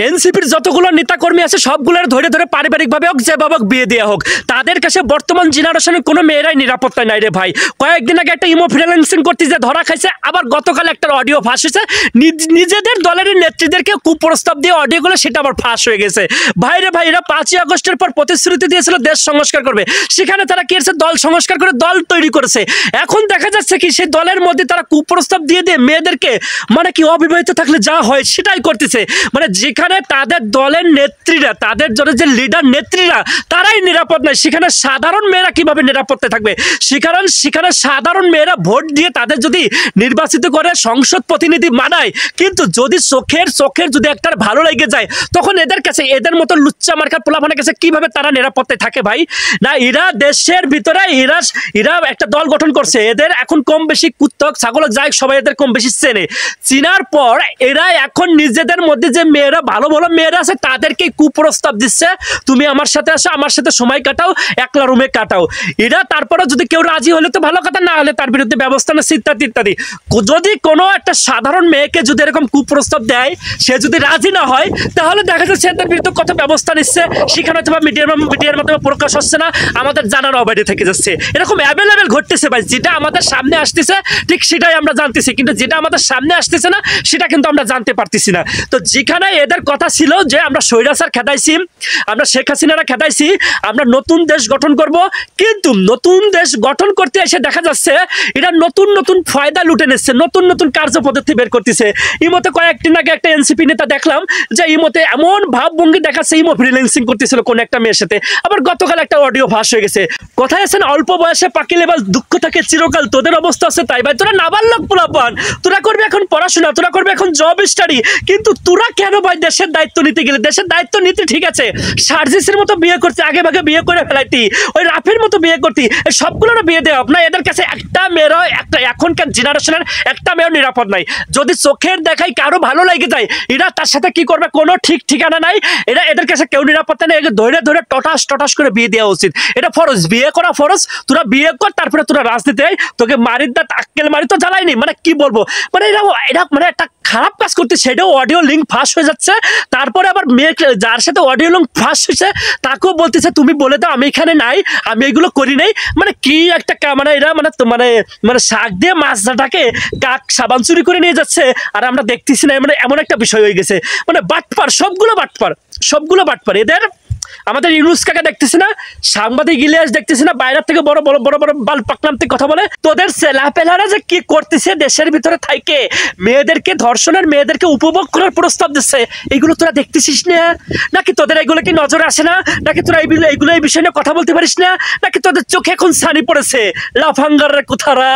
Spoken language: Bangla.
এনসিপির যতগুলো নেতাকর্মী আছে সবগুলোর ধরে ধরে পারিবারিকভাবে হোক যেভাবে হোক বিয়ে দেওয়া হোক, তাদের কাছে বর্তমান জেনারেশনের কোনো মেয়েরাই নিরাপত্তা নাই রে ভাই। কয়েকদিন আগে একটা ইমো ফ্রিল্যান্সিং করতে যে ধরা খাইছে, আবার গতকাল একটা অডিও ফাঁস হয়েছে নিজেদের দলের নেত্রীদেরকে কুপ্রস্তাব দিয়ে অডিওগুলো, সেটা আবার ফাঁস হয়ে গেছে। ভাই রে ভাই, এরা 5ই আগস্টের পর প্রতিশ্রুতি দিয়েছিল দেশ সংস্কার করবে, সেখানে তারা কি করেছে, দল সংস্কার করে দল তৈরি করেছে। এখন দেখা যাচ্ছে কি সেই দলের মধ্যে তারা কুপ্রস্তাব দিয়ে দিয়ে মেয়েদেরকে মানে কি অবিবাহিত থাকলে যা হয় সেটাই করতেছে। মানে যেখানে তাদের দলের নেত্রীরা, তাদের দলের যে লিডার নেত্রীরা তারাই নিরাপদ নয়, সেখানে সাধারণ মেয়েরা কিভাবে নিরাপত্তায় থাকবে? সেখানে সাধারণ মেয়েরা ভোট দিয়ে তাদের যদি নির্বাচিত করে সংসদ প্রতিনিধি মানায়, কিন্তু যদি চোখের যদি একটা ভালো লেগে যায়, তখন এদের কাছে, এদের মতো লুচ্চা মার্কা পোলাপানের কাছে কিভাবে তারা নিরাপত্তায় থাকে ভাই? না, এরা দেশের ভিতরে এরা একটা দল গঠন করছে, এদের এখন কম বেশি কুত্তক ছাগল যায় সবাই এদের কম বেশি চেনে। চিনার পর এরা এখন নিজেদের মধ্যে যে মেয়েরা ভালো ভালো মেয়েরা আছে তাদেরকে কুপ্রস্তাব দিচ্ছে, তুমি আমার সাথে আসো, আমার সাথে সময় কাটাও, একলা রুমে কাটাও। এরা তারপরে যদি কেউ রাজি হলে তো ভালো কথা, না হলে তার বিরুদ্ধে ব্যবস্থা না ইত্যাদি ইত্যাদি। যদি কোনো একটা সাধারণ মেয়েকে যদি এরকম কুপ্রস্তাব দেয়, সে যদি রাজি না হয়, তাহলে দেখা যাচ্ছে এদের বিরুদ্ধে কত ব্যবস্থা নিচ্ছে, সেখানে হয়তো মিডিয়ার মাধ্যমে প্রকাশ হচ্ছে না, আমাদের জানার অবাধে থেকে যাচ্ছে। এরকম অ্যাভেলেবেল ঘটতেছে ভাই। যেটা আমাদের সামনে আসতেছে ঠিক সেটাই আমরা জানতেছি, কিন্তু যেটা আমাদের সামনে আসতেছে না সেটা কিন্তু আমরা জানতে পারতেছি না। তো যেখানে এদের কথা ছিল যে আমরা স্বৈরাচার খেদাইছি, আমরা শেখ হাসিনারা খেদাইছি, আমরা নতুন দেশ গঠন করব, কিন্তু নতুন দেশ গঠন করতে এসে দেখা যাচ্ছে এরা নতুন নতুন ফায়দা লুটে নিচ্ছে, নতুন নতুন কার্যপদ্ধতি বের করতেছে। ইমোতে কয়েকদিন আগে একটা এনসিপি নেতা দেখলাম যে ইমোতে এমন ভাবভঙ্গি দেখাচ্ছে, ইমো ফ্রিল্যান্সিং করতেছিল কোন একটা মেয়ের সাথে, আবার গতকাল একটা অডিও ফাঁস হয়ে গেছে। কথায় আছেন অল্প বয়সে পাকিলে বাল দুঃখ থাকে চিরকাল, তোদের অবস্থা আছে তাই ভাই। তোরা নাবালক পোলাপান, তোরা করবি এখন পড়াশোনা, তোরা করবি এখন জব স্টাডি, কিন্তু তোরা কেন ভাই দেশের দায়িত্ব নিতে গেলে? দেশের দায়িত্ব নিতে ঠিক আছে, সার্জিসের মতো বিয়ে করতে, আগে ভাগে বিয়ে করে ফেলাইতি, ওই রাফের মতো বিয়ে করতি, সবগুলোর বিয়ে দেওয়া না। এদের কাছে একটা মেয়েরও, একটা এখনকার জেনারেশনের একটা মেয়েও নিরাপদ নাই। যদি চোখের দেখাই কারো ভালো লেগে যায়, এরা তার সাথে কি করবে কোনো ঠিক ঠিকানা নাই। এদের কাছে কেউ নিরাপত্তা নেই, ধরে ধরে টটাস করে বিয়ে দেওয়া উচিত। এটা ফরজ, বিয়ে করা ফরজ। তোরা বিয়ে কর, তারপরে তোরা রাজনীতি আয়, তোকে মারির দাঁত আক্কেল মারি তো জ্বালাইনি। মানে কি বলবো, মানে এরা মানে একটা খারাপ কাজ করতে, সেটাও অডিও লিঙ্ক ফাঁস হয়ে যাচ্ছে। তারপরে আবার মেয়ে যার সাথে অডিও লিঙ্ক ফাঁস হয়েছে তাকেও বলতেছে তুমি বলে দাও আমি এখানে নাই, আমি এগুলো করি নাই। মানে কি একটা মানে এরা মানে মানে শাক দিয়ে মাছটাকে কাক সাবান চুরি করে নিয়ে যাচ্ছে, আর আমরা দেখতেছি না। মানে এমন একটা বিষয় হয়ে গেছে, মানে বাটপার, সবগুলো বাটপার। এদের আমাদের ইউনুস কাকা দেখতেছি না, সাংবাদিক ইলিয়াস দেখতেছি না, বাইরের থেকে বড় বড় বড় বড় বাল পাকনাম থেকে কথা বলে। তোদের ছেলাপেলারা যে কি করতেছে দেশের ভিতরে থাইকে, মেয়েদেরকে ধর্ষণের, মেয়েদেরকে উপভোগ করার প্রস্তাব দিচ্ছে, এগুলো তোরা দেখতেছিস না? নাকি তোদের এগুলো কি নজরে আসে না? নাকি তোরা এইগুলো এই বিষয় নিয়ে কথা বলতে পারিস না? নাকি তোদের চোখে এখন ছানি পড়েছে? লাফাঙ্গারের কোথারা।